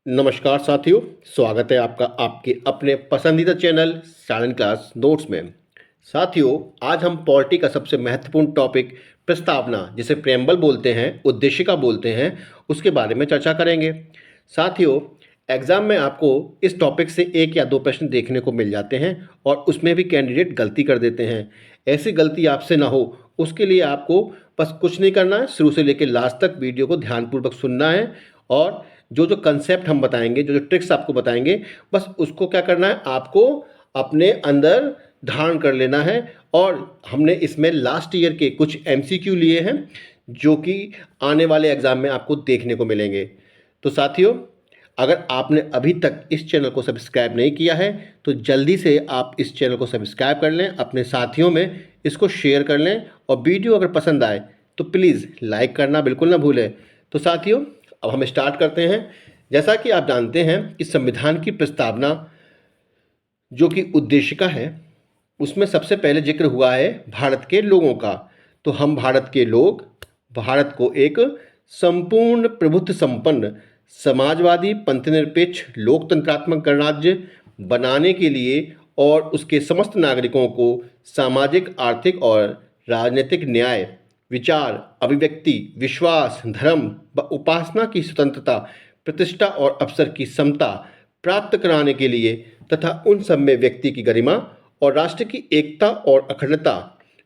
नमस्कार साथियों, स्वागत है आपका आपके अपने पसंदीदा चैनल साइलेंट क्लास नोट्स में। साथियों, आज हम पॉलिटी का सबसे महत्वपूर्ण टॉपिक प्रस्तावना, जिसे प्रेम्बल बोलते हैं, उद्देशिका बोलते हैं, उसके बारे में चर्चा करेंगे। साथियों, एग्ज़ाम में आपको इस टॉपिक से 1 या 2 प्रश्न देखने को मिल जाते हैं और उसमें भी कैंडिडेट गलती कर देते हैं। ऐसी गलती आपसे ना हो, उसके लिए आपको बस कुछ नहीं करना है, शुरू से लेकर लास्ट तक वीडियो को ध्यानपूर्वक सुनना है और जो कंसेप्ट हम बताएंगे, जो ट्रिक्स आपको बताएंगे, बस उसको क्या करना है, आपको अपने अंदर धारण कर लेना है। और हमने इसमें लास्ट ईयर के कुछ एमसीक्यू लिए हैं जो कि आने वाले एग्ज़ाम में आपको देखने को मिलेंगे। तो साथियों, अगर आपने अभी तक इस चैनल को सब्सक्राइब नहीं किया है तो जल्दी से आप इस चैनल को सब्सक्राइब कर लें, अपने साथियों में इसको शेयर कर लें और वीडियो अगर पसंद आए तो प्लीज़ लाइक करना बिल्कुल ना भूलें। तो साथियों, अब हम स्टार्ट करते हैं। जैसा कि आप जानते हैं कि संविधान की प्रस्तावना जो कि उद्देशिका है, उसमें सबसे पहले जिक्र हुआ है भारत के लोगों का। तो हम भारत के लोग भारत को एक संपूर्ण प्रभुत्व संपन्न समाजवादी पंथनिरपेक्ष लोकतंत्रात्मक गणराज्य बनाने के लिए और उसके समस्त नागरिकों को सामाजिक, आर्थिक और राजनीतिक न्याय, विचार, अभिव्यक्ति, विश्वास, धर्म व उपासना की स्वतंत्रता, प्रतिष्ठा और अवसर की समता प्राप्त कराने के लिए तथा उन सब में व्यक्ति की गरिमा और राष्ट्र की एकता और अखंडता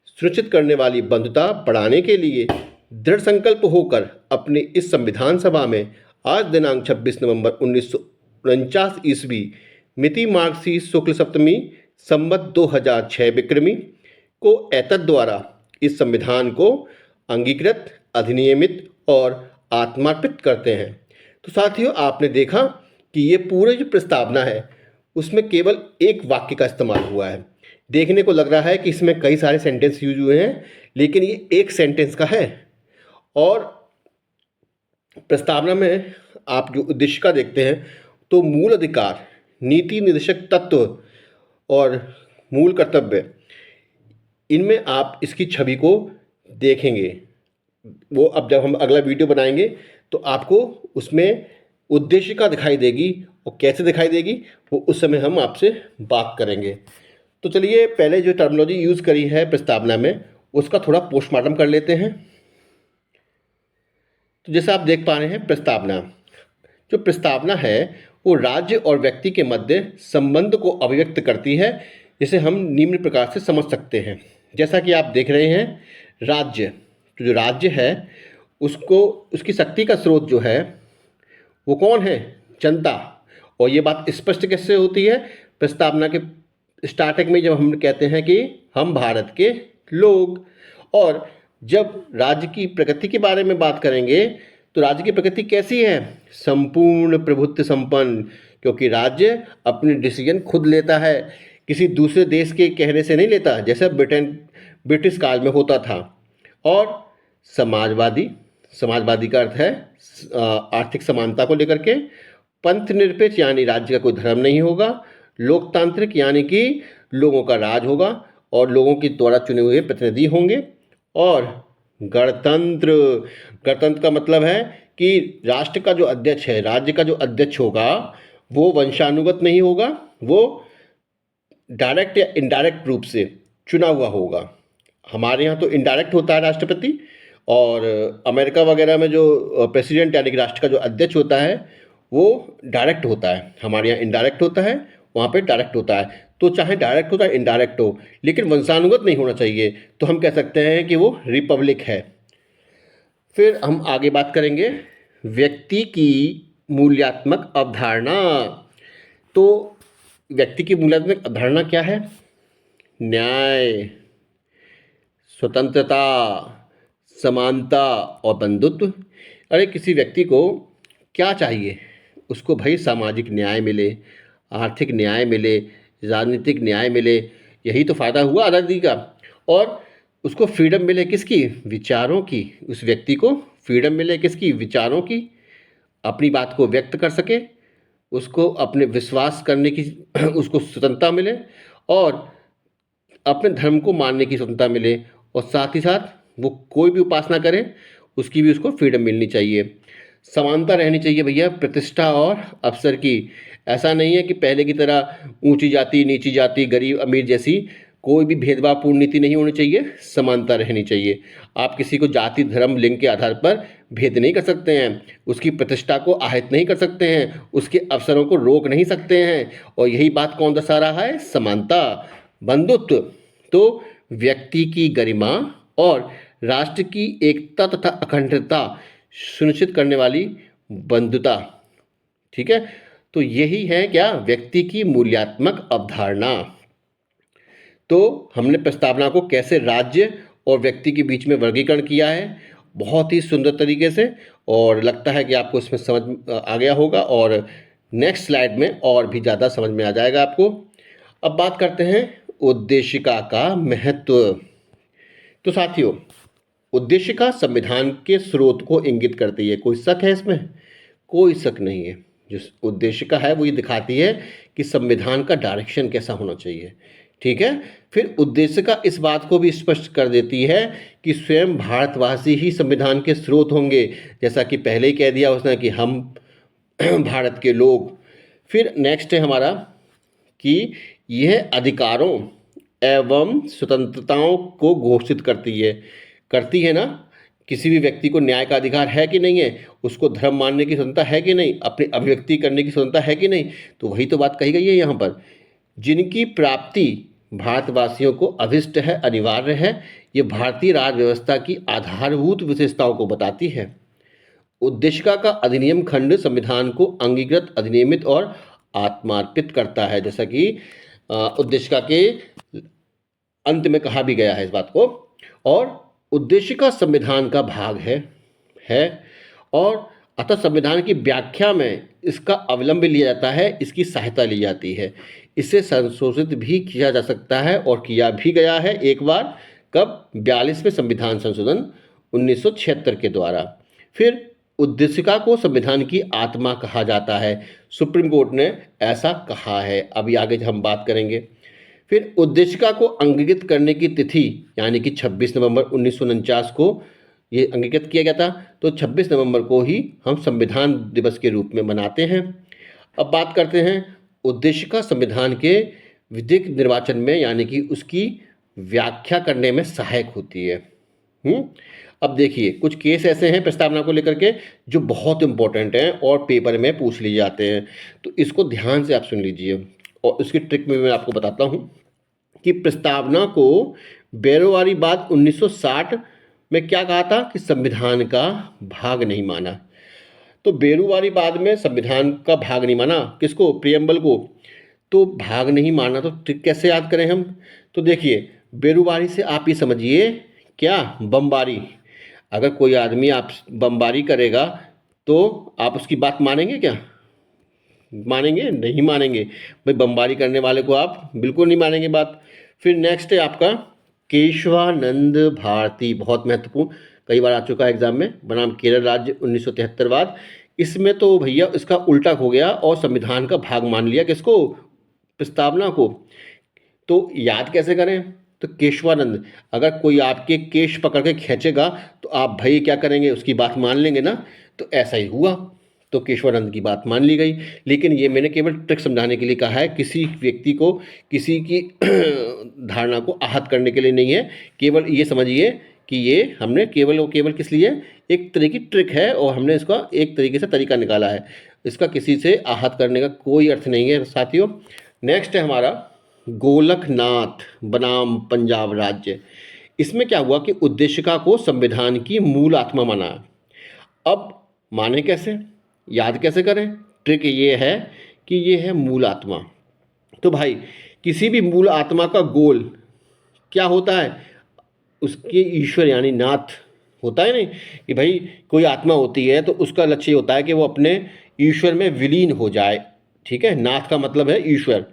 सुनिश्चित करने वाली बंधुता बढ़ाने के लिए दृढ़ संकल्प होकर अपनी इस संविधान सभा में आज दिनांक 26 नवंबर 1949 ईस्वी मिति मार्गशीर्ष शुक्ल सप्तमी संवत 2006 विक्रमी को एतद द्वारा इस संविधान को अंगीकृत, अधिनियमित और आत्मार्पित करते हैं। तो साथियों, आपने देखा कि ये पूरे जो प्रस्तावना है उसमें केवल एक वाक्य का इस्तेमाल हुआ है। देखने को लग रहा है कि इसमें कई सारे सेंटेंस यूज हुए हैं, लेकिन ये एक सेंटेंस का है। और प्रस्तावना में आप जो उद्देशिका देखते हैं तो मूल अधिकार, नीति निर्देशक तत्व और मूल कर्तव्य, इनमें आप इसकी छवि को देखेंगे। वो अब जब हम अगला वीडियो बनाएंगे तो आपको उसमें उद्देशिका दिखाई देगी और कैसे दिखाई देगी वो उस समय हम आपसे बात करेंगे। तो चलिए, पहले जो टर्मिनोलॉजी यूज़ करी है प्रस्तावना में उसका थोड़ा पोस्टमार्टम कर लेते हैं। तो जैसा आप देख पा रहे हैं, जो प्रस्तावना है वो राज्य और व्यक्ति के मध्य संबंध को अभिव्यक्त करती है, जिसे हम निम्न प्रकार से समझ सकते हैं। जैसा कि आप देख रहे हैं, राज्य, तो जो राज्य है उसको, उसकी शक्ति का स्रोत जो है वो कौन है? जनता। और ये बात स्पष्ट कैसे होती है? प्रस्तावना के स्टार्टिंग में जब हम कहते हैं कि हम भारत के लोग, और जब राज्य की प्रगति के बारे में बात करेंगे तो राज्य की प्रगति कैसी है? संपूर्ण प्रभुत्व संपन्न, क्योंकि राज्य अपने डिसीजन खुद लेता है, किसी दूसरे देश के कहने से नहीं लेता, जैसे ब्रिटिश काल में होता था। और समाजवादी, समाजवादी का अर्थ है आर्थिक समानता को लेकर के। पंथ निरपेक्ष, यानी राज्य का कोई धर्म नहीं होगा। लोकतांत्रिक, यानी कि लोगों का राज होगा और लोगों के द्वारा चुने हुए प्रतिनिधि होंगे। और गणतंत्र, गणतंत्र का मतलब है कि राष्ट्र का जो अध्यक्ष है, राज्य का जो अध्यक्ष होगा, वो वंशानुगत नहीं होगा, वो डायरेक्ट या इनडायरेक्ट रूप से चुना हुआ होगा। हमारे यहाँ तो इनडायरेक्ट होता है राष्ट्रपति, और अमेरिका वगैरह में जो प्रेसिडेंट यानी कि राष्ट्र का जो अध्यक्ष होता है वो डायरेक्ट होता है। हमारे यहाँ इनडायरेक्ट होता है, वहाँ पे डायरेक्ट होता है। तो चाहे डायरेक्ट हो चाहे इनडायरेक्ट हो, लेकिन वंशानुगत नहीं होना चाहिए, तो हम कह सकते हैं कि वो रिपब्लिक है। फिर हम आगे बात करेंगे व्यक्ति की मूल्यात्मक अवधारणा। तो व्यक्ति की मूल्यात्मक अवधारणा क्या है? न्याय, स्वतंत्रता, समानता और बंधुत्व। अरे, किसी व्यक्ति को क्या चाहिए? उसको भाई सामाजिक न्याय मिले, आर्थिक न्याय मिले, राजनीतिक न्याय मिले, यही तो फ़ायदा हुआ आज़ादी का। और उसको फ्रीडम मिले, किसकी? विचारों की। उस व्यक्ति को फ्रीडम मिले, किसकी? विचारों की। अपनी बात को व्यक्त कर सके, उसको अपने विश्वास करने की उसको स्वतंत्रता मिले, और अपने धर्म को मानने की स्वतंत्रता मिले, और साथ ही साथ वो कोई भी उपासना करे उसकी भी उसको फ्रीडम मिलनी चाहिए। समानता रहनी चाहिए भैया प्रतिष्ठा और अवसर की। ऐसा नहीं है कि पहले की तरह ऊंची जाति नीची जाति गरीब अमीर जैसी कोई भी भेदभावपूर्ण नीति नहीं होनी चाहिए, समानता रहनी चाहिए। आप किसी को जाति धर्म लिंग के आधार पर भेद नहीं कर सकते हैं, उसकी प्रतिष्ठा को आहत नहीं कर सकते हैं, उसके अवसरों को रोक नहीं सकते हैं। और यही बात कौन दर्शा रहा है? समानता। बंधुत्व तो व्यक्ति की गरिमा और राष्ट्र की एकता तथा अखंडता सुनिश्चित करने वाली बंधुता। ठीक है, तो यही है क्या? व्यक्ति की मूल्यात्मक अवधारणा। तो हमने प्रस्तावना को कैसे राज्य और व्यक्ति के बीच में वर्गीकरण किया है, बहुत ही सुंदर तरीके से, और लगता है कि आपको इसमें समझ आ गया होगा और नेक्स्ट स्लाइड में और भी ज़्यादा समझ में आ जाएगा आपको। अब बात करते हैं उद्देशिका का महत्व। तो साथियों, उद्देशिका संविधान के स्रोत को इंगित करती है। कोई शक है इसमें? कोई शक नहीं है। जो उद्देशिका है वो ये दिखाती है कि संविधान का डायरेक्शन कैसा होना चाहिए। ठीक है, फिर उद्देशिका इस बात को भी स्पष्ट कर देती है कि स्वयं भारतवासी ही संविधान के स्रोत होंगे, जैसा कि पहले ही कह दिया उसने कि हम भारत के लोग। फिर नेक्स्ट है हमारा कि यह अधिकारों एवं स्वतंत्रताओं को घोषित करती है ना। किसी भी व्यक्ति को न्याय का अधिकार है कि नहीं है, उसको धर्म मानने की स्वतंत्रता है कि नहीं, अपनी अभिव्यक्ति करने की स्वतंत्रता है कि नहीं। तो वही तो बात कही गई है यहाँ पर, जिनकी प्राप्ति भारतवासियों को अभिष्ट है, अनिवार्य है। ये भारतीय राज्य व्यवस्था की आधारभूत विशेषताओं को बताती है। उद्देशिका का अधिनियम खंड संविधान को अंगीकृत, अधिनियमित और आत्मार्पित करता है, जैसा कि उद्देशिका के अंत में कहा भी गया है इस बात को। और उद्देशिका संविधान का भाग है और अतः संविधान की व्याख्या में इसका अवलंब लिया जाता है, इसकी सहायता ली जाती है। इसे संशोधित भी किया जा सकता है और किया भी गया है एक बार। कब? 42वें संविधान संशोधन 1976 के द्वारा। फिर उद्देशिका को संविधान की आत्मा कहा जाता है, सुप्रीम कोर्ट ने ऐसा कहा है। अभी आगे हम बात करेंगे। फिर उद्देशिका को अंगीकृत करने की तिथि यानी कि 26 नवंबर 1949 को ये अंगीकृत किया गया था। तो 26 नवंबर को ही हम संविधान दिवस के रूप में मनाते हैं। अब बात करते हैं उद्देशिका संविधान के विधिक निर्वाचन में यानी कि उसकी व्याख्या करने में सहायक होती है। अब देखिए, कुछ केस ऐसे हैं प्रस्तावना को लेकर के जो बहुत इंपॉर्टेंट हैं और पेपर में पूछ लिए जाते हैं, तो इसको ध्यान से आप सुन लीजिए। और उसकी ट्रिक में मैं आपको बताता हूँ कि प्रस्तावना को बेरोवारीवाद 1960 में क्या कहा था कि संविधान का भाग नहीं माना। तो बेरोवारीवाद में संविधान का भाग नहीं माना, किसको? प्रियम्बल को। तो भाग नहीं माना तो ट्रिक कैसे याद करें हम? तो देखिए, बेरोवारी से आप ये समझिए क्या? बमबारी। अगर कोई आदमी आप बमबारी करेगा तो आप उसकी बात मानेंगे क्या? मानेंगे? नहीं मानेंगे भाई। बमबारी करने वाले को आप बिल्कुल नहीं मानेंगे बात। फिर नेक्स्ट है आपका केशवानंद भारती, बहुत महत्वपूर्ण, कई बार आ चुका है एग्जाम में, बनाम केरल राज्य 1973वाद। इसमें तो भैया इसका उल्टा हो गया और संविधान का भाग मान लिया किसको? प्रस्तावना को। तो याद कैसे करें? तो केशवानंद, अगर कोई आपके केश पकड़ के खींचेगा तो आप भाई क्या करेंगे? उसकी बात मान लेंगे ना। तो ऐसा ही हुआ, तो केशवानंद की बात मान ली गई। लेकिन ये मैंने केवल ट्रिक समझाने के लिए कहा है, किसी व्यक्ति को किसी की धारणा को आहत करने के लिए नहीं है। केवल ये समझिए कि ये हमने केवल किस लिए, एक तरह की ट्रिक है और हमने इसका एक तरीके से तरीका निकाला है। इसका किसी से आहत करने का कोई अर्थ नहीं है साथियों। नेक्स्ट है हमारा गोलकनाथ बनाम पंजाब राज्य। इसमें क्या हुआ कि उद्देशिका को संविधान की मूल आत्मा माना। अब माने कैसे, याद कैसे करें? ट्रिक ये है कि ये है मूल आत्मा। तो भाई किसी भी मूल आत्मा का गोल क्या होता है? उसके ईश्वर यानी नाथ होता है। नहीं कि भाई कोई आत्मा होती है तो उसका लक्ष्य होता है कि वो अपने ईश्वर में विलीन हो जाए। ठीक है, नाथ का मतलब है ईश्वर।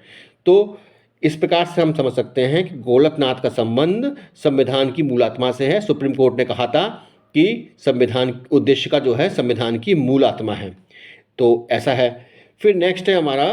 तो इस प्रकार से हम समझ सकते हैं कि गोलकनाथ का संबंध संविधान की मूल आत्मा से है। सुप्रीम कोर्ट ने कहा था कि संविधान उद्देशिका जो है संविधान की मूल आत्मा है, तो ऐसा है। फिर नेक्स्ट है हमारा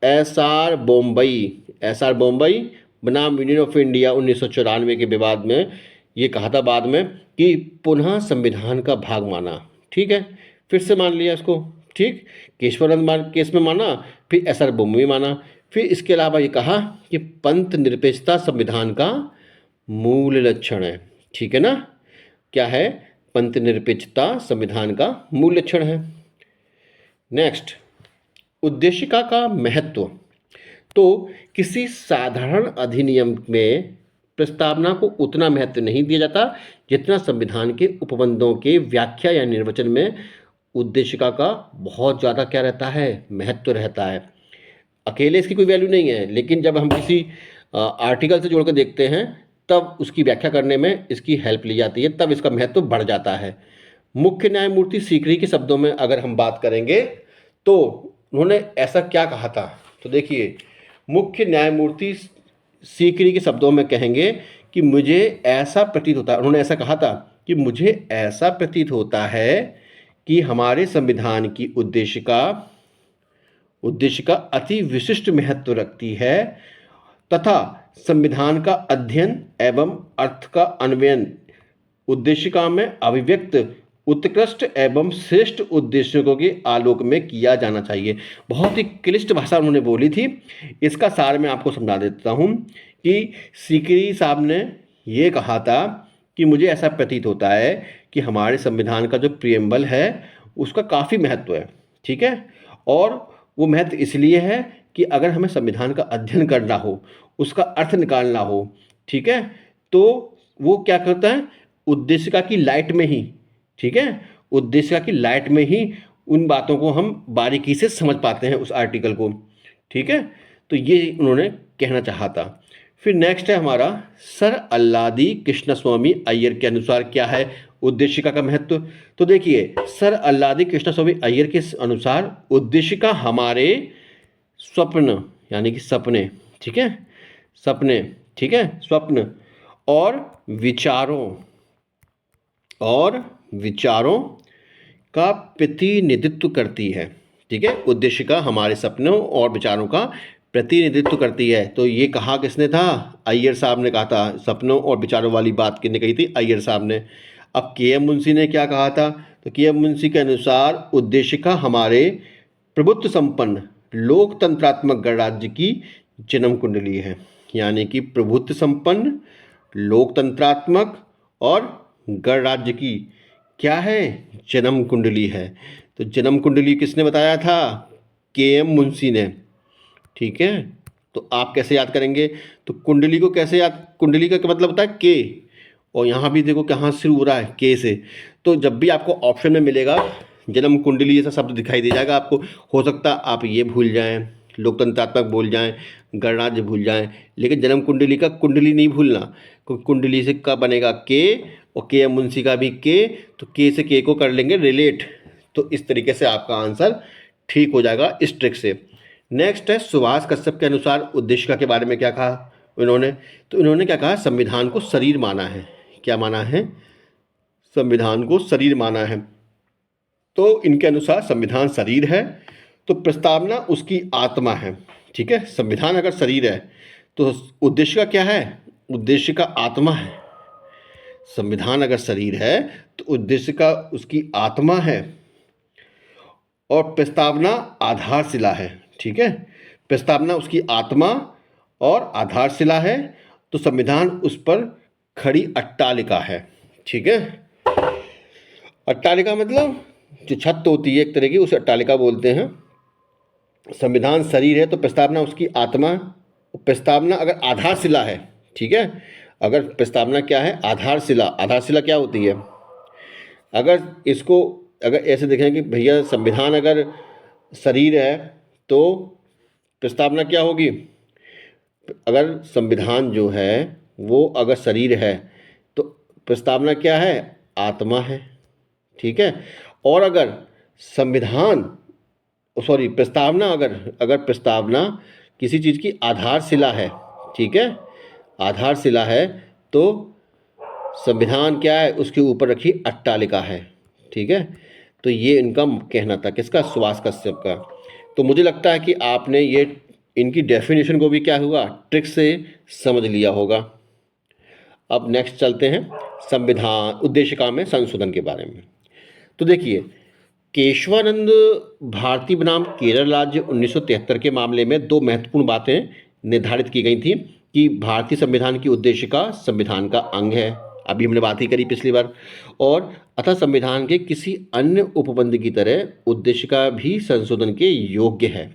एसआर बॉम्बई बनाम यूनियन ऑफ इंडिया 1994 के विवाद में ये कहा था बाद में कि पुनः संविधान का भाग माना। ठीक है। फिर से मान लिया इसको, ठीक। केशवानंद केस में माना, फिर एस आर बोम्मे माना, फिर इसके अलावा ये कहा कि पंथ निरपेक्षता संविधान का मूल लक्षण है, ठीक है ना। क्या है? पंथ निरपेक्षता संविधान का मूल लक्षण है। नेक्स्ट, उद्देशिका का महत्व। तो किसी साधारण अधिनियम में प्रस्तावना को उतना महत्व नहीं दिया जाता जितना संविधान के उपबंधों के व्याख्या या निर्वचन में उद्देशिका का बहुत ज़्यादा क्या रहता है? महत्व रहता है। अकेले इसकी कोई वैल्यू नहीं है, लेकिन जब हम किसी आर्टिकल से जोड़कर देखते हैं तब उसकी व्याख्या करने में इसकी हेल्प ली जाती है, तब इसका महत्व बढ़ जाता है। मुख्य न्यायमूर्ति सीकरी के शब्दों में अगर हम बात करेंगे तो उन्होंने ऐसा क्या कहा था? तो देखिए, मुख्य न्यायमूर्ति सीकरी के शब्दों में कहेंगे कि मुझे ऐसा प्रतीत होता है, उन्होंने ऐसा कहा था कि मुझे ऐसा प्रतीत होता है कि हमारे संविधान की उद्देशिका अति विशिष्ट महत्व रखती है तथा संविधान का अध्ययन एवं अर्थ का अन्वयन उद्देशिका में अभिव्यक्त उत्कृष्ट एवं श्रेष्ठ उद्देश्यों के आलोक में किया जाना चाहिए। बहुत ही क्लिष्ट भाषा उन्होंने बोली थी। इसका सार मैं आपको समझा देता हूँ कि सीकरी साहब ने ये कहा था कि मुझे ऐसा प्रतीत होता है कि हमारे संविधान का जो प्रियम्बल है उसका काफ़ी महत्व है, ठीक है। और वो महत्व इसलिए है कि अगर हमें संविधान का अध्ययन करना हो, उसका अर्थ निकालना हो, ठीक है, तो वो क्या करता है? उद्देशिका की लाइट में ही, ठीक है, उद्देशिका की लाइट में ही उन बातों को हम बारीकी से समझ पाते हैं उस आर्टिकल को, ठीक है। तो ये उन्होंने कहना चाहा था। फिर नेक्स्ट है हमारा सर अल्लादी कृष्णस्वामी अय्यर के अनुसार क्या है उद्देशिका का महत्व। तो देखिए, सर अल्लादी कृष्णस्वामी अय्यर के अनुसार उद्देशिका हमारे स्वप्न, यानी कि सपने, ठीक है, सपने, ठीक है, स्वप्न और विचारों का प्रतिनिधित्व करती है, ठीक है। उद्देशिका हमारे सपनों और विचारों का प्रतिनिधित्व करती है। तो ये कहा किसने था? अय्यर साहब ने कहा था। सपनों और विचारों वाली बात किसने कही थी? अय्यर साहब ने। अब के एम मुंशी ने क्या कहा था? तो के एम मुंशी के अनुसार उद्देशिका हमारे प्रभुत्व संपन्न लोकतंत्रात्मक गणराज्य की जन्म कुंडली है, यानी कि प्रभुत्व संपन्न लोकतंत्रात्मक और गणराज्य की क्या है? जन्म कुंडली है। तो जन्म कुंडली किसने बताया था? के एम मुंशी ने, ठीक है। तो आप कैसे याद करेंगे? तो कुंडली को कैसे याद? कुंडली का मतलब होता है के, और यहाँ भी देखो कहाँ से शुरू हो रहा है? के से। तो जब भी आपको ऑप्शन में मिलेगा जन्म कुंडली जैसा शब्द दिखाई दे जाएगा आपको, हो सकता है आप ये भूल जाएं, लोकतंत्रात्मक भूल जाएं, गणराज्य भूल जाएं, लेकिन जन्म कुंडली का कुंडली नहीं भूलना, क्योंकि कुंडली से का बनेगा के, और के एम मुंशी का भी के, तो के से के को कर लेंगे रिलेट। तो इस तरीके से आपका आंसर ठीक हो जाएगा इस ट्रिक से। नेक्स्ट है सुभाष कश्यप के अनुसार उद्देशिका के बारे में क्या कहा इन्होंने? तो इन्होंने क्या कहा? संविधान को शरीर माना है। क्या माना है? संविधान को शरीर माना है। तो इनके अनुसार संविधान शरीर है तो प्रस्तावना उसकी आत्मा है, ठीक है। संविधान अगर शरीर है तो उद्देशिका क्या है? उद्देशिका आत्मा है। संविधान अगर शरीर है तो उद्देशिका उसकी आत्मा है और प्रस्तावना आधारशिला है, ठीक है। प्रस्तावना उसकी आत्मा और आधारशिला है, तो संविधान उस पर खड़ी अट्टालिका है, ठीक है। अट्टालिका मतलब जो छत होती है एक तरह की, उसे अट्टालिका बोलते हैं। संविधान शरीर है तो प्रस्तावना उसकी आत्मा, प्रस्तावना अगर आधारशिला है, ठीक है। अगर प्रस्तावना क्या है? आधारशिला। आधारशिला क्या होती है? अगर ऐसे देखें कि भैया संविधान अगर शरीर है तो प्रस्तावना क्या होगी? अगर संविधान जो है वो अगर शरीर है तो प्रस्तावना क्या है? आत्मा है, ठीक है। और अगर प्रस्तावना अगर प्रस्तावना किसी चीज़ की आधारशिला है, ठीक है, आधारशिला है, तो संविधान क्या है? उसके ऊपर रखी अट्टालिका है, ठीक है। तो ये इनका कहना था, किसका? सुभाष कश्यप का। तो मुझे लगता है कि आपने ये इनकी डेफिनेशन को भी क्या हुआ? ट्रिक से समझ लिया होगा। अब नेक्स्ट चलते हैं संविधान उद्देशिका में संशोधन के बारे में। तो देखिए, केशवानंद भारती बनाम केरल राज्य 1973 के मामले में दो महत्वपूर्ण बातें निर्धारित की गई थी कि भारतीय संविधान की उद्देशिका संविधान का अंग है, अभी हमने बात ही करी पिछली बार, और अतः संविधान के किसी अन्य उपबंध की तरह उद्देशिका भी संशोधन के योग्य है।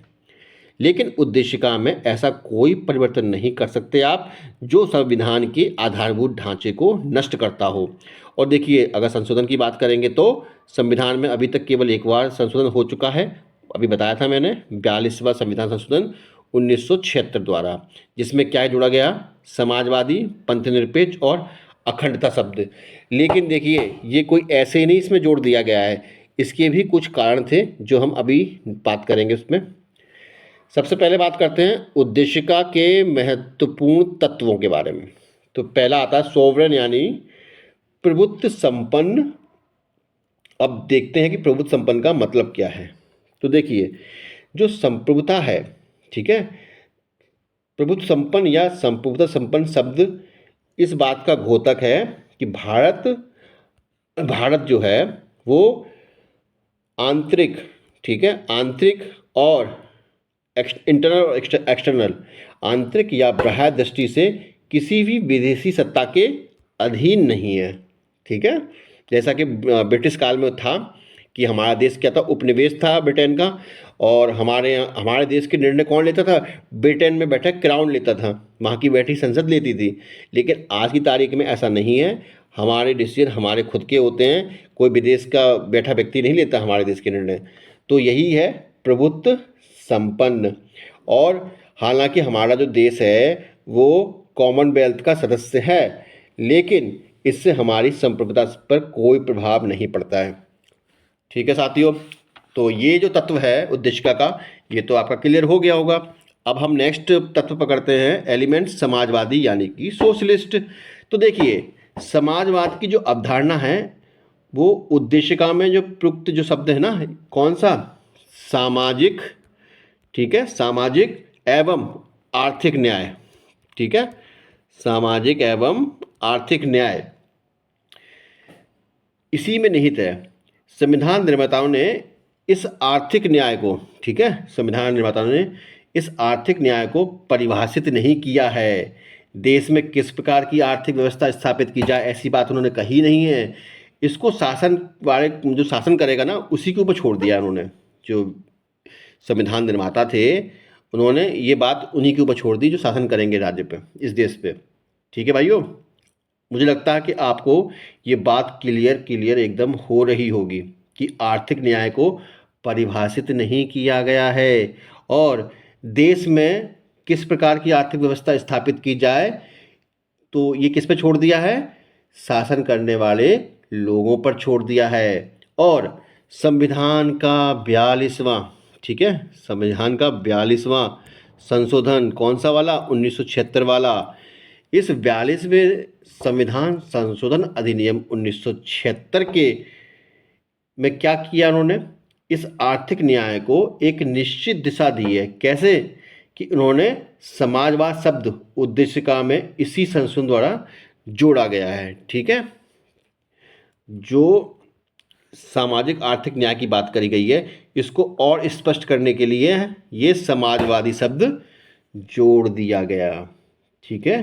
लेकिन उद्देशिका में ऐसा कोई परिवर्तन नहीं कर सकते आप जो संविधान के आधारभूत ढांचे को नष्ट करता हो। और देखिए, अगर संशोधन की बात करेंगे तो संविधान में अभी तक केवल एक बार संशोधन हो चुका है, अभी बताया था मैंने, 42वां संविधान संशोधन 1976 द्वारा, जिसमें क्या जोड़ा गया, समाजवादी, पंथनिरपेक्ष और अखंडता शब्द। लेकिन देखिए, ये कोई ऐसे ही नहीं इसमें जोड़ दिया गया है, इसके भी कुछ कारण थे जो हम अभी बात करेंगे उसमें। सबसे पहले बात करते हैं उद्देशिका के महत्वपूर्ण तत्वों के बारे में। तो पहला आता है सोवरेन यानी प्रभुत्व संपन्न। अब देखते हैं कि प्रभुत्व संपन्न का मतलब क्या है। तो देखिए, जो संप्रभुता है, ठीक है, प्रभुत्व संपन्न या संप्रभुता संपन्न शब्द इस बात का द्योतक है कि भारत जो है वो आंतरिक, ठीक है, आंतरिक और इंटरनल और एक्सटर्नल, आंतरिक या बाह्य दृष्टि से किसी भी विदेशी सत्ता के अधीन नहीं है। ठीक है, जैसा कि ब्रिटिश काल में था कि हमारा देश क्या था, उपनिवेश था ब्रिटेन का, और हमारे देश के निर्णय कौन लेता था, ब्रिटेन में बैठा क्राउन लेता था, वहाँ की बैठी संसद लेती थी। लेकिन आज की तारीख में ऐसा नहीं है, हमारे डिसीजन हमारे खुद के होते हैं, कोई विदेश का बैठा व्यक्ति नहीं लेता हमारे देश के निर्णय। तो यही है प्रभुत्व संपन्न। और हालांकि हमारा जो देश है वो कॉमनवेल्थ का सदस्य है, लेकिन इससे हमारी संप्रभुता पर कोई प्रभाव नहीं पड़ता है। ठीक है साथियों, तो ये जो तत्व है उद्देशिका का, ये तो आपका क्लियर हो गया होगा। अब हम नेक्स्ट तत्व पकड़ते हैं, एलिमेंट समाजवादी यानी कि सोशलिस्ट। तो देखिए, समाजवाद की जो अवधारणा है वो उद्देशिका में जो प्रयुक्त जो शब्द है ना, कौन सा, सामाजिक, ठीक है, सामाजिक एवं आर्थिक न्याय, ठीक है, सामाजिक एवं आर्थिक न्याय इसी में निहित है। संविधान निर्माताओं ने इस आर्थिक न्याय को, ठीक है, संविधान निर्माताओं ने इस आर्थिक न्याय को परिभाषित नहीं किया है। देश में किस प्रकार की आर्थिक व्यवस्था स्थापित की जाए ऐसी बात उन्होंने कही नहीं है। इसको शासन वाले जो शासन करेगा ना उसी के ऊपर छोड़ दिया उन्होंने। जो संविधान निर्माता थे उन्होंने ये बात उन्हीं के ऊपर छोड़ दी जो शासन करेंगे राज्य पे, इस देश पे। ठीक है भाइयों, मुझे लगता है कि आपको ये बात क्लियर एकदम हो रही होगी कि आर्थिक न्याय को परिभाषित नहीं किया गया है और देश में किस प्रकार की आर्थिक व्यवस्था स्थापित की जाए तो ये किस पे छोड़ दिया है, शासन करने वाले लोगों पर छोड़ दिया है। और संविधान का 42वां, ठीक है, संविधान का 42वां संशोधन कौन सा वाला, 1976 वाला, इस 42वें संविधान संशोधन अधिनियम 1976 के में क्या किया उन्होंने, इस आर्थिक न्याय को एक निश्चित दिशा दी है। कैसे कि उन्होंने समाजवाद शब्द उद्देशिका में इसी संशोधन द्वारा जोड़ा गया है। ठीक है, जो सामाजिक आर्थिक न्याय की बात करी गई है इसको और स्पष्ट करने के लिए ये समाजवादी शब्द जोड़ दिया गया। ठीक है,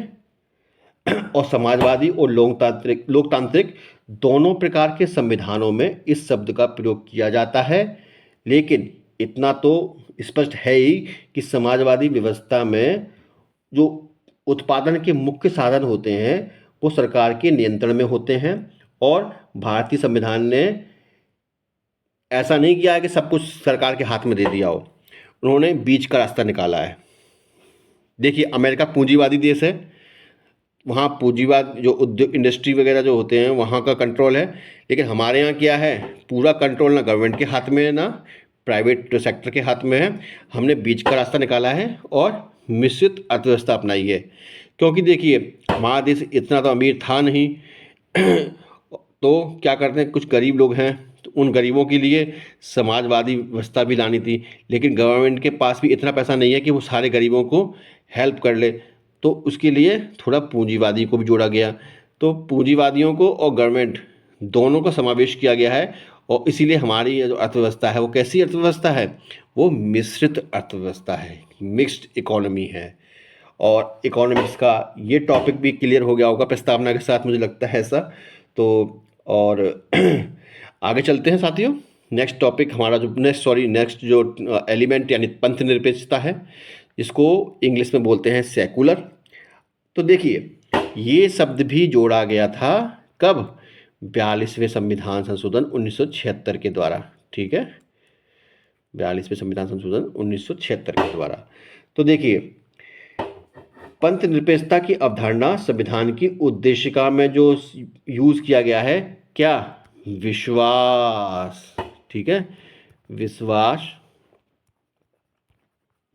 और समाजवादी और लोकतांत्रिक दोनों प्रकार के संविधानों में इस शब्द का प्रयोग किया जाता है। लेकिन इतना तो स्पष्ट है ही कि समाजवादी व्यवस्था में जो उत्पादन के मुख्य साधन होते हैं वो सरकार के नियंत्रण में होते हैं, और भारतीय संविधान ने ऐसा नहीं किया है कि सब कुछ सरकार के हाथ में दे दिया हो, उन्होंने बीच का रास्ता निकाला है। देखिए, अमेरिका पूंजीवादी देश है, वहाँ पूंजीवाद जो उद्योग इंडस्ट्री वगैरह जो होते हैं वहाँ का कंट्रोल है। लेकिन हमारे यहाँ क्या है, पूरा कंट्रोल ना गवर्नमेंट के हाथ में है ना प्राइवेट सेक्टर के हाथ में है। हमने बीच का रास्ता निकाला है और मिश्रित अर्थव्यवस्था अपनाई है। क्योंकि देखिए, हमारा देश इतना तो अमीर था नहीं तो क्या करते हैं, कुछ गरीब लोग हैं तो उन गरीबों के लिए समाजवादी व्यवस्था भी लानी थी। लेकिन गवर्नमेंट के पास भी इतना पैसा नहीं है कि वो सारे गरीबों को हेल्प कर ले, तो उसके लिए थोड़ा पूंजीवादी को भी जोड़ा गया। तो पूंजीवादियों को और गवर्नमेंट दोनों का समावेश किया गया है और इसीलिए हमारी ये जो अर्थव्यवस्था है वो कैसी अर्थव्यवस्था है, वो मिश्रित अर्थव्यवस्था है, मिक्स्ड इकोनॉमी है। और इकोनॉमिक्स का ये टॉपिक भी क्लियर हो गया होगा प्रस्तावना के साथ, मुझे लगता है ऐसा। तो और आगे चलते हैं साथियों। नेक्स्ट टॉपिक हमारा जो नेक्स्ट जो एलिमेंट यानी पंथ निरपेक्षता है, इसको इंग्लिश में बोलते हैं सेकुलर। तो देखिए, ये शब्द भी जोड़ा गया था कब, 42वें संविधान संशोधन 1976 के द्वारा। ठीक है, 42वें संविधान संशोधन 1976 के द्वारा। तो देखिए, पंथ निरपेक्षता की अवधारणा संविधान की उद्देशिका में जो यूज किया गया है, क्या, विश्वास, ठीक है, विश्वास,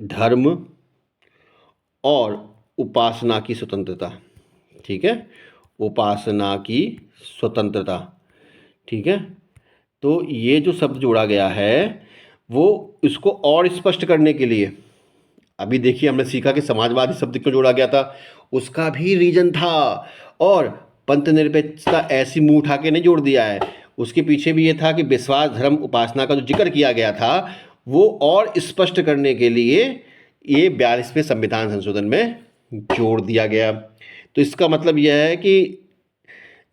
धर्म और उपासना की स्वतंत्रता। ठीक है, उपासना की स्वतंत्रता। ठीक है, तो ये जो शब्द जोड़ा गया है वो इसको और स्पष्ट करने के लिए, अभी देखिए हमने सीखा कि समाजवादी शब्द क्यों जोड़ा गया था, उसका भी रीजन था। और पंथ निरपेक्षता ऐसी मुंह उठा के नहीं जोड़ दिया है, उसके पीछे भी ये था कि विश्वास, धर्म, उपासना का जो जिक्र किया गया था वो और स्पष्ट करने के लिए ये 42वें संविधान संशोधन में जोड़ दिया गया। तो इसका मतलब यह है कि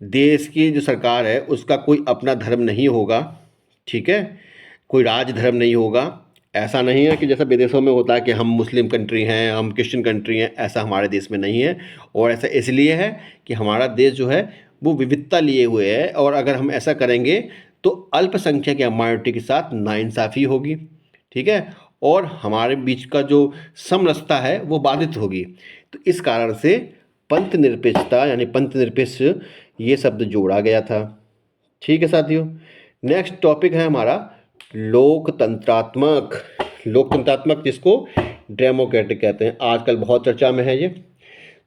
देश की जो सरकार है उसका कोई अपना धर्म नहीं होगा। ठीक है, कोई राज धर्म नहीं होगा। ऐसा नहीं है कि जैसा विदेशों में होता है कि हम मुस्लिम कंट्री हैं, हम क्रिश्चियन कंट्री हैं, ऐसा हमारे देश में नहीं है। और ऐसा इसलिए है कि हमारा देश जो है वो विविधता लिए हुए है, और अगर हम ऐसा करेंगे तो अल्पसंख्यक या माइनॉरिटी के साथ नाइंसाफ़ी होगी। ठीक है, और हमारे बीच का जो समरसता है वो बाधित होगी। तो इस कारण से पंथ निरपेक्षता यानी पंथ निरपेक्ष ये शब्द जोड़ा गया था। ठीक है साथियों, नेक्स्ट टॉपिक है हमारा लोकतंत्रात्मक। लोकतंत्रात्मक जिसको डेमोक्रेटिक कहते हैं, आजकल बहुत चर्चा में है ये।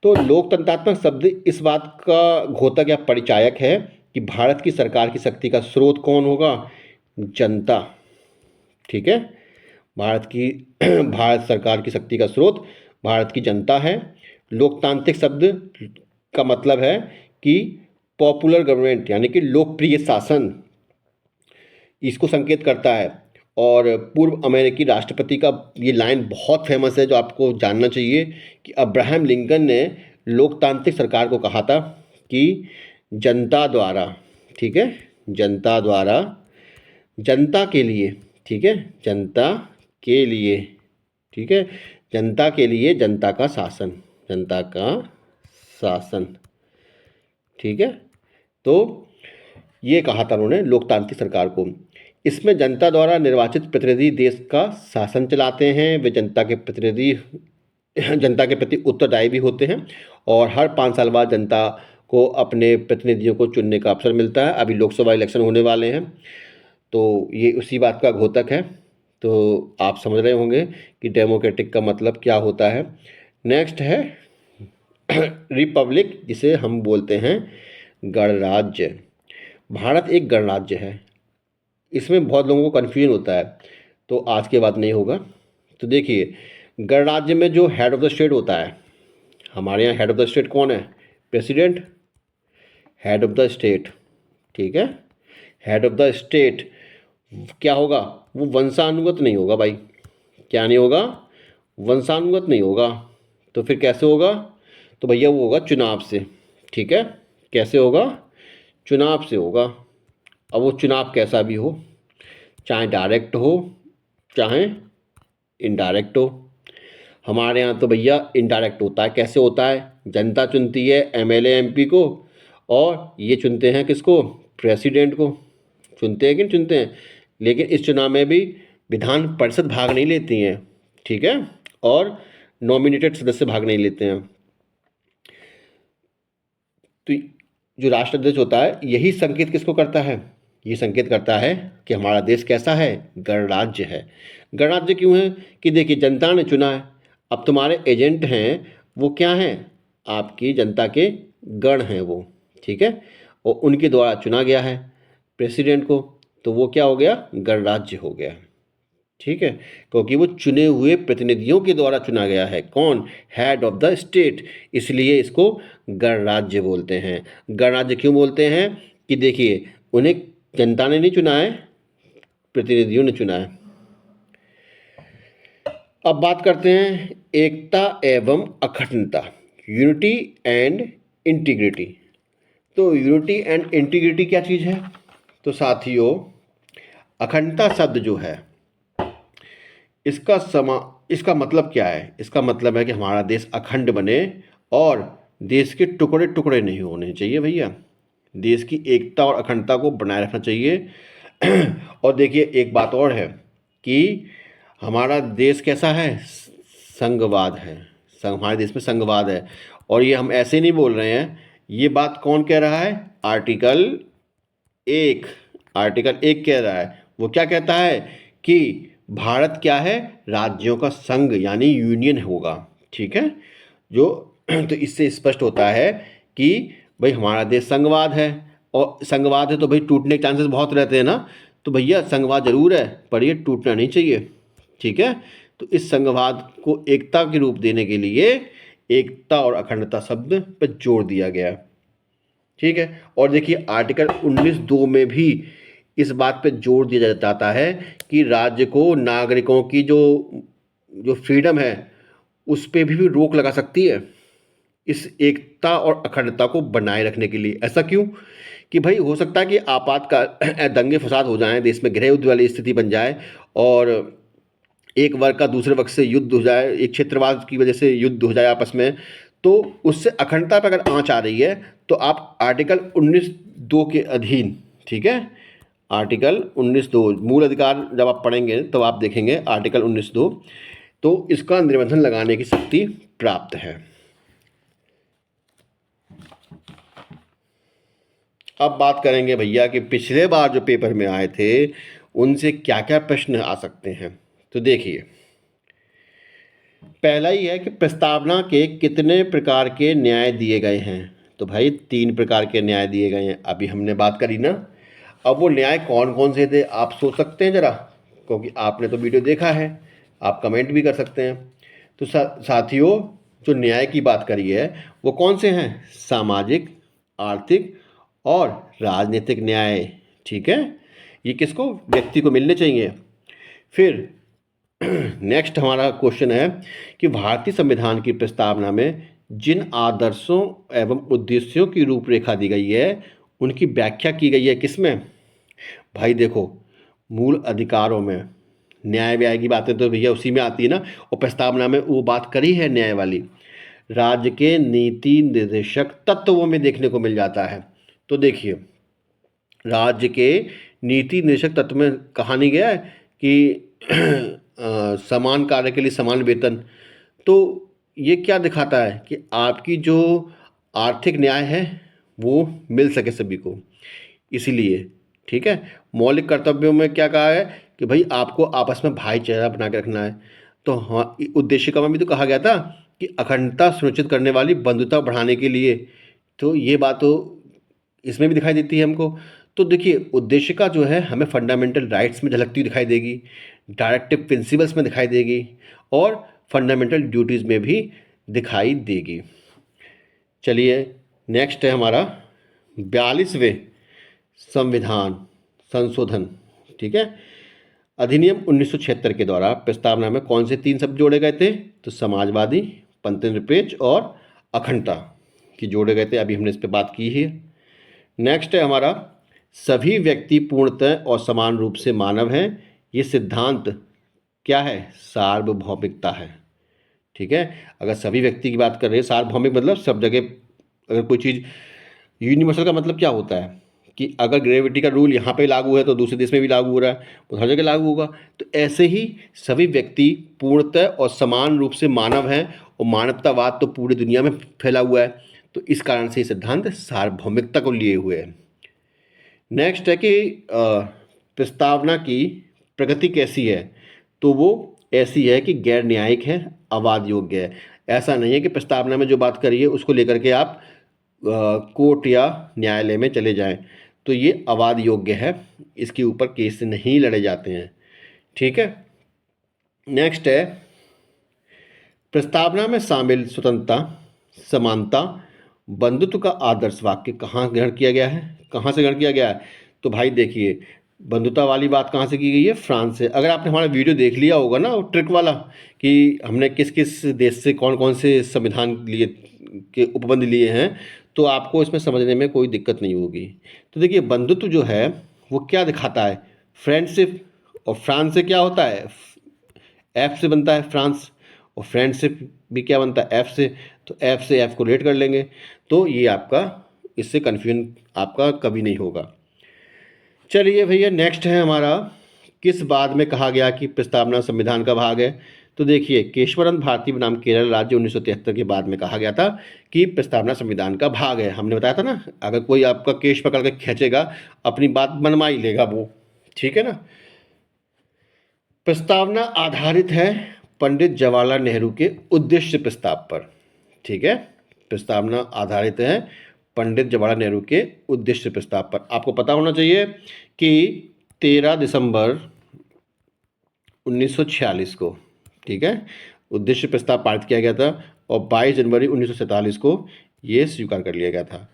तो लोकतंत्रात्मक शब्द इस बात का घोतक या परिचायक है कि भारत की सरकार की शक्ति का स्रोत कौन होगा, जनता। ठीक है, भारत सरकार की शक्ति का स्रोत भारत की जनता है। लोकतांत्रिक शब्द का मतलब है कि पॉपुलर गवर्नमेंट यानी कि लोकप्रिय शासन, इसको संकेत करता है। और पूर्व अमेरिकी राष्ट्रपति का ये लाइन बहुत फेमस है जो आपको जानना चाहिए कि अब्राहम लिंकन ने लोकतांत्रिक सरकार को कहा था कि जनता द्वारा, ठीक है, जनता द्वारा, जनता के लिए, ठीक है, जनता के लिए, ठीक है, जनता के लिए जनता का शासन, जनता का शासन। ठीक है, तो ये कहा था उन्होंने लोकतांत्रिक सरकार को। इसमें जनता द्वारा निर्वाचित प्रतिनिधि देश का शासन चलाते हैं, वे जनता के प्रतिनिधि जनता के प्रति उत्तरदायी भी होते हैं, और हर 5 साल बाद जनता को अपने प्रतिनिधियों को चुनने का अवसर मिलता है। अभी लोकसभा इलेक्शन होने वाले हैं, तो ये उसी बात का घोतक है। तो आप समझ रहे होंगे कि डेमोक्रेटिक का मतलब क्या होता है। नेक्स्ट है रिपब्लिक, जिसे हम बोलते हैं गणराज्य। भारत एक गणराज्य है, इसमें बहुत लोगों को कन्फ्यूजन होता है, तो आज के बाद नहीं होगा। तो देखिए, गणराज्य में जो हेड ऑफ़ द स्टेट होता है, हमारे यहाँ हेड ऑफ़ द स्टेट कौन है, president, head of the state. ठीक है, हेड ऑफ़ द स्टेट क्या होगा, वो वंशानुगत नहीं होगा भाई। क्या नहीं होगा, वंशानुगत नहीं होगा। तो फिर कैसे होगा, तो भैया वो होगा चुनाव से। ठीक है, कैसे होगा, चुनाव से होगा। अब वो चुनाव कैसा भी हो, चाहे डायरेक्ट हो चाहे इनडायरेक्ट हो। हमारे यहाँ तो भैया इनडायरेक्ट होता है। कैसे होता है, जनता चुनती है एमएलए एमपी को, और ये चुनते हैं किसको, प्रेसिडेंट को। चुनते हैं कि नहीं चुनते हैं, लेकिन इस चुनाव में भी विधान परिषद भाग नहीं लेती हैं। ठीक है, और नॉमिनेटेड सदस्य भाग नहीं लेते हैं। तो जो राष्ट्राध्यक्ष होता है यही संकेत किसको करता है, ये संकेत करता है कि हमारा देश कैसा है, गणराज्य है। गणराज्य क्यों है कि देखिए, जनता ने चुना है, अब तुम्हारे एजेंट हैं वो क्या हैं, आपकी जनता के गण हैं वो। ठीक है, और उनके द्वारा चुना गया है प्रेसिडेंट को, तो वो क्या हो गया, गणराज्य हो गया। ठीक है, क्योंकि वो चुने हुए प्रतिनिधियों के द्वारा चुना गया है। कौन, हेड ऑफ द स्टेट, इसलिए इसको गणराज्य बोलते हैं। गणराज्य क्यों बोलते हैं कि देखिए, उन्हें जनता ने नहीं चुना है, प्रतिनिधियों ने चुना है। अब बात करते हैं एकता एवं अखंडता, यूनिटी एंड इंटीग्रिटी। तो यूनिटी एंड इंटीग्रिटी क्या चीज़ है? तो साथियों, अखंडता शब्द जो है इसका मतलब क्या है? इसका मतलब है कि हमारा देश अखंड बने और देश के टुकड़े टुकड़े नहीं होने चाहिए भैया। देश की एकता और अखंडता को बनाए रखना चाहिए। और देखिए एक बात और है कि हमारा देश कैसा है? संघवाद है। हमारे देश में संघवाद है। और ये हम ऐसे नहीं बोल रहे हैं, ये बात कौन कह रहा है? आर्टिकल 1 कह रहा है। वो क्या कहता है कि भारत क्या है? राज्यों का संघ यानी यूनियन होगा। ठीक है, जो तो इससे स्पष्ट होता है कि भाई हमारा देश संघवाद है, और संघवाद है तो भाई टूटने के चांसेस बहुत रहते हैं ना। तो भैया संघवाद जरूर है, पर ये टूटना नहीं चाहिए। ठीक है, तो इस संघवाद को एकता के रूप देने के लिए एकता और अखंडता शब्द पर जोर दिया गया। ठीक है, और देखिए आर्टिकल 19(2) में भी इस बात पे जोर दिया जाता है कि राज्य को नागरिकों की जो जो फ्रीडम है उस पर भी रोक लगा सकती है, इस एकता और अखंडता को बनाए रखने के लिए। ऐसा क्यों? कि भाई हो सकता है कि आपातकाल दंगे फसाद हो जाएं, देश में गृह युद्ध वाली स्थिति बन जाए और एक वर्ग का दूसरे वर्ग से युद्ध हो जाए, एक क्षेत्रवाद की वजह से युद्ध हो जाए आपस में, तो उससे अखंडता पर अगर आंच आ रही है तो आप आर्टिकल 19(2) के अधीन, ठीक है, आर्टिकल 19(2) मूल अधिकार जब आप पढ़ेंगे तो आप देखेंगे आर्टिकल 19(2), तो इसका निर्बंधन लगाने की शक्ति प्राप्त है। अब बात करेंगे भैया कि पिछले बार जो पेपर में आए थे उनसे क्या क्या प्रश्न आ सकते हैं। तो देखिए, पहला ही है कि प्रस्तावना के कितने प्रकार के न्याय दिए गए हैं। तो भाई 3 प्रकार के न्याय दिए गए हैं, अभी हमने बात करी ना। अब वो न्याय कौन कौन से थे आप सोच सकते हैं ज़रा, क्योंकि आपने तो वीडियो देखा है, आप कमेंट भी कर सकते हैं। तो साथियों, जो न्याय की बात करी है वो कौन से हैं? सामाजिक, आर्थिक और राजनीतिक न्याय। ठीक है, ये किसको? व्यक्ति को मिलने चाहिए। फिर नेक्स्ट हमारा क्वेश्चन है कि भारतीय संविधान की प्रस्तावना में जिन आदर्शों एवं उद्देश्यों की रूपरेखा दी गई है उनकी व्याख्या की गई है किसमें? भाई देखो, मूल अधिकारों में। न्याय व्याय की बातें तो भैया उसी में आती है ना, और प्रस्तावना में वो बात करी है न्याय वाली। राज्य के नीति निर्देशक तत्वों में देखने को मिल जाता है। तो देखिए, राज्य के नीति निर्देशक तत्व में कहा नहीं गया है कि समान कार्य के लिए समान वेतन। तो ये क्या दिखाता है कि आपकी जो आर्थिक न्याय है वो मिल सके सभी को। इसीलिए ठीक है, मौलिक कर्तव्यों में क्या कहा है कि भाई आपको आपस में भाईचारा बना के रखना है। तो हाँ, उद्देशिका में भी तो कहा गया था कि अखंडता सुनिश्चित करने वाली बंधुता बढ़ाने के लिए। तो ये बात तो इसमें भी दिखाई देती है हमको। तो देखिए, उद्देशिका जो है हमें फंडामेंटल राइट्स में झलकती दिखाई देगी, डायरेक्टिव प्रिंसिपल्स में दिखाई देगी और फंडामेंटल ड्यूटीज़ में भी दिखाई देगी। चलिए, नेक्स्ट है हमारा 42वें संविधान संशोधन। ठीक है, अधिनियम 1976 के द्वारा प्रस्तावना में कौन से 3 शब्द जोड़े गए थे? तो समाजवादी, पंथनिरपेक्ष और अखंडता की जोड़े गए थे। अभी हमने इस पर बात की है। नेक्स्ट है हमारा सभी व्यक्ति पूर्णतः और समान रूप से मानव हैं। ये सिद्धांत क्या है? सार्वभौमिकता है। ठीक है, अगर सभी व्यक्ति की बात कर रहे हैं, सार्वभौमिक मतलब सब जगह अगर कोई चीज़ यूनिवर्सल का मतलब क्या होता है कि अगर ग्रेविटी का रूल यहाँ पे लागू है तो दूसरे देश में भी लागू हो रहा है, तो हर जगह लागू होगा। तो ऐसे ही सभी व्यक्ति पूर्णतः और समान रूप से मानव हैं, और मानवतावाद तो पूरी दुनिया में फैला हुआ है। तो इस कारण से ये सिद्धांत सार्वभौमिकता को लिए हुए है। नेक्स्ट है कि प्रस्तावना की प्रगति कैसी है? तो वो ऐसी है कि गैर न्यायिक है, अवाद योग्य है। ऐसा नहीं है कि प्रस्तावना में जो बात करी है उसको लेकर के आप कोर्ट या न्यायालय में चले जाएं। तो ये अवाद योग्य है, इसके ऊपर केस नहीं लड़े जाते हैं। ठीक है, नेक्स्ट है प्रस्तावना में शामिल स्वतंत्रता, समानता, बंधुत्व का आदर्श वाक्य कहाँ ग्रहण किया गया है? कहाँ से ग्रहण किया गया है? तो भाई देखिए, बंधुता वाली बात कहाँ से की गई है? फ्रांस से। अगर आपने हमारा वीडियो देख लिया होगा ना, वो ट्रिक वाला, कि हमने किस किस देश से कौन कौन से संविधान लिए के उपबंध लिए हैं, तो आपको इसमें समझने में कोई दिक्कत नहीं होगी। तो देखिए, बंधुत्व जो है वो क्या दिखाता है? फ्रेंडशिप। और फ्रांस से क्या होता है? एफ से बनता है फ्रांस। और फ्रेंडशिप भी क्या बनता है? एफ से। तो एफ से एफ को रिलेट कर लेंगे, तो ये आपका, इससे कन्फ्यूजन आपका कभी नहीं होगा। चलिए भैया, नेक्स्ट है हमारा, किस बाद में कहा गया कि प्रस्तावना संविधान का भाग है? तो देखिए, केशवरन भारती बनाम केरल राज्य 1973 के बाद में कहा गया था कि प्रस्तावना संविधान का भाग है। हमने बताया था ना, अगर कोई आपका केश पकड़ के खींचेगा, अपनी बात मनवा ही लेगा वो, ठीक है ना। प्रस्तावना आधारित है पंडित जवाहरलाल नेहरू के उद्देश्य प्रस्ताव पर, ठीक है। प्रस्तावना आधारित है पंडित जवाहरलाल नेहरू के उद्देश्य प्रस्ताव पर। आपको पता होना चाहिए कि 13 दिसंबर 1946 को, ठीक है, उद्देश्य प्रस्ताव पारित किया गया था और 22 जनवरी 1947 को ये स्वीकार कर लिया गया था।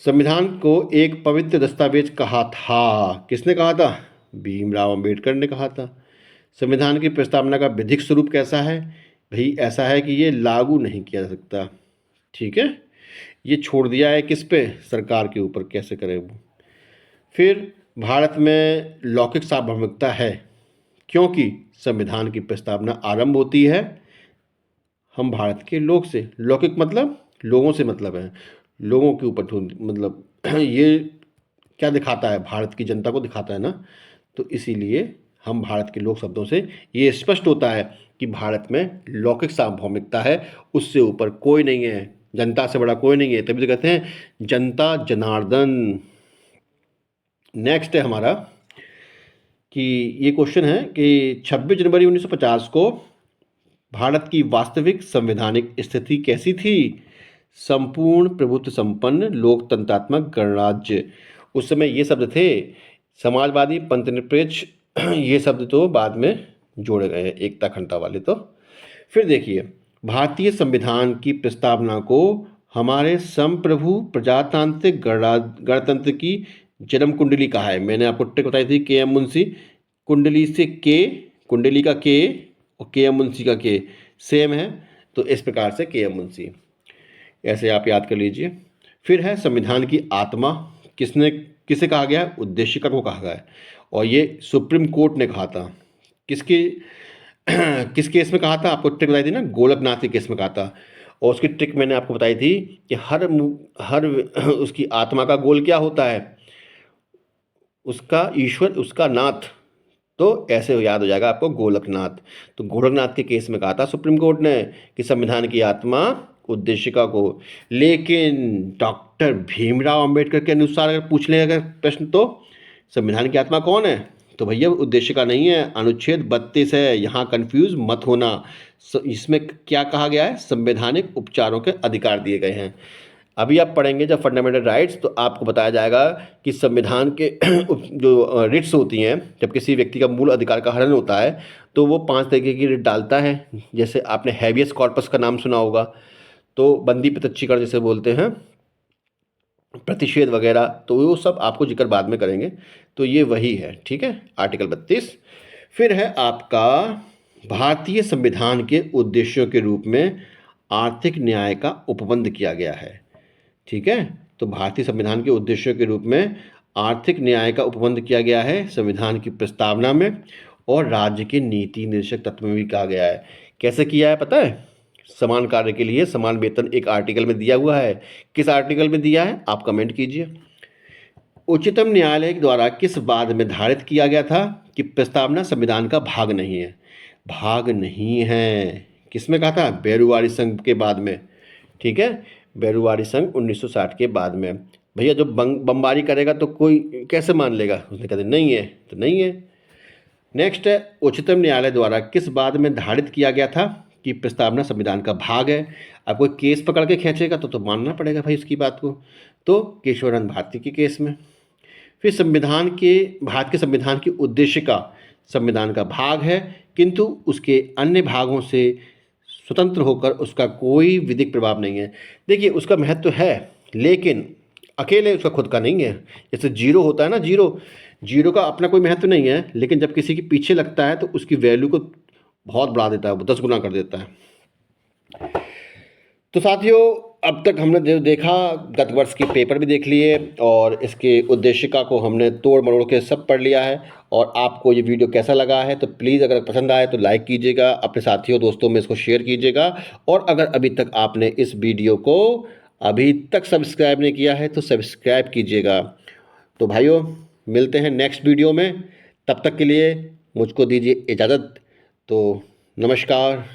संविधान को एक पवित्र दस्तावेज कहा था। किसने कहा था? भीमराव अंबेडकर ने कहा था। संविधान की प्रस्तावना का विधिक स्वरूप कैसा है? भाई ऐसा है कि ये लागू नहीं किया जा सकता, ठीक है। ये छोड़ दिया है किस पे? सरकार के ऊपर, कैसे करें वो। फिर भारत में लौकिक सार्वभौमिकता है, क्योंकि संविधान की प्रस्तावना आरंभ होती है हम भारत के लोग से। लौकिक मतलब लोगों से मतलब है, लोगों के ऊपर मतलब ये क्या दिखाता है? भारत की जनता को दिखाता है ना। तो इसीलिए हम भारत के लोग शब्दों से ये स्पष्ट होता है कि भारत में लौकिक सार्वभौमिकता है, उससे ऊपर कोई नहीं है, जनता से बड़ा कोई नहीं है, तभी तो कहते हैं जनता जनार्दन। नेक्स्ट है हमारा कि ये क्वेश्चन है कि 26 जनवरी 1950 को भारत की वास्तविक संवैधानिक स्थिति कैसी थी? संपूर्ण प्रभुत्व संपन्न लोकतंत्रात्मक गणराज्य। उस समय ये शब्द थे, समाजवादी, पंथनिरपेक्ष, ये शब्द तो बाद में जोड़े गए हैं, एकता अखंडता वाले। तो फिर देखिए, भारतीय संविधान की प्रस्तावना को हमारे संप्रभु प्रजातांत्रिक गणतंत्र की जन्म कुंडली कहा है। मैंने आपको ट्रिक बताई थी, के एम मुंशी। कुंडली से के, कुंडली का के और के एम मुंशी का के सेम है, तो इस प्रकार से के एम मुंशी, ऐसे आप याद कर लीजिए। फिर है संविधान की आत्मा, किसे कहा गया? उद्देशिका को कहा गया है, और ये सुप्रीम कोर्ट ने कहा था। किसके किस केस में कहा था? आपको ट्रिक बताई थी ना, गोलकनाथ के केस में कहा था। और उसकी ट्रिक मैंने आपको बताई थी कि हर उसकी आत्मा का गोल क्या होता है? उसका ईश्वर, उसका नाथ। तो ऐसे याद हो जाएगा आपको, गोलकनाथ। तो गोलकनाथ के केस में कहा था सुप्रीम कोर्ट ने कि संविधान की आत्मा उद्देशिका को। लेकिन डॉक्टर भीमराव अंबेडकर के अनुसार अगर पूछ लें अगर प्रश्न, तो संविधान की आत्मा कौन है? तो भैया उद्देशिका नहीं है, अनुच्छेद 32 है। यहाँ कंफ्यूज मत होना। इसमें क्या कहा गया है? संवैधानिक उपचारों के अधिकार दिए गए हैं। अभी आप पढ़ेंगे जब फंडामेंटल राइट्स, तो आपको बताया जाएगा कि संविधान के जो रिट्स होती हैं, जब किसी व्यक्ति का मूल अधिकार का हनन होता है, तो वो 5 तरीके की रिट डालता है। जैसे आपने हैबियस कॉर्पस का नाम सुना होगा, तो बंदी प्रत्यक्षीकरण जिसे बोलते हैं, प्रतिषेध वगैरह, तो वो सब आपको जिक्र बाद में करेंगे। तो ये वही है, ठीक है, आर्टिकल 32। फिर है आपका भारतीय संविधान के उद्देश्यों के रूप में आर्थिक न्याय का उपबंध किया गया है, ठीक है। तो भारतीय संविधान के उद्देश्यों के रूप में आर्थिक न्याय का उपबंध किया गया है संविधान की प्रस्तावना में, और राज्य के नीति निर्देशक तत्व में भी कहा गया है। कैसे किया है पता है? समान कार्य के लिए समान वेतन एक आर्टिकल में दिया हुआ है। किस आर्टिकल में दिया है आप कमेंट कीजिए। उच्चतम न्यायालय द्वारा किस बाद में धारित किया गया था कि प्रस्तावना संविधान का भाग नहीं है? भाग नहीं है, किसमें कहा था? बेरुवारी संघ के बाद में, ठीक है, बेरुवारी संघ 1960 के बाद में। भैया जो बमबारी करेगा तो कोई कैसे मान लेगा? उसने कहते नहीं है तो नहीं है। नेक्स्ट है, उच्चतम न्यायालय द्वारा किस बाद में धारित किया गया था कि प्रस्तावना संविधान का भाग है? अब कोई केस पकड़ के खींचेगा तो मानना पड़ेगा भाई उसकी बात को। तो केशवरन भारती के केस में। फिर भारत के संविधान की उद्देशिका संविधान का भाग है, किंतु उसके अन्य भागों से स्वतंत्र होकर उसका कोई विधिक प्रभाव नहीं है। देखिए उसका महत्व है, लेकिन अकेले उसका खुद का नहीं है। जैसे जीरो होता है ना, जीरो जीरो का अपना कोई महत्व नहीं है, लेकिन जब किसी के पीछे लगता है तो उसकी वैल्यू को बहुत बढ़ा देता है, वो 10 गुना कर देता है। तो साथियों, अब तक हमने जो देखा, गत वर्ष के पेपर भी देख लिए और इसके उद्देशिका को हमने तोड़ मरोड़ के सब पढ़ लिया है। और आपको ये वीडियो कैसा लगा है तो प्लीज़ अगर पसंद आए तो लाइक कीजिएगा, अपने साथियों दोस्तों में इसको शेयर कीजिएगा। और अगर अभी तक आपने इस वीडियो को अभी तक सब्सक्राइब नहीं किया है तो सब्सक्राइब कीजिएगा। तो भाइयों, मिलते हैं नेक्स्ट वीडियो में, तब तक के लिए मुझको दीजिए इजाज़त। तो नमस्कार।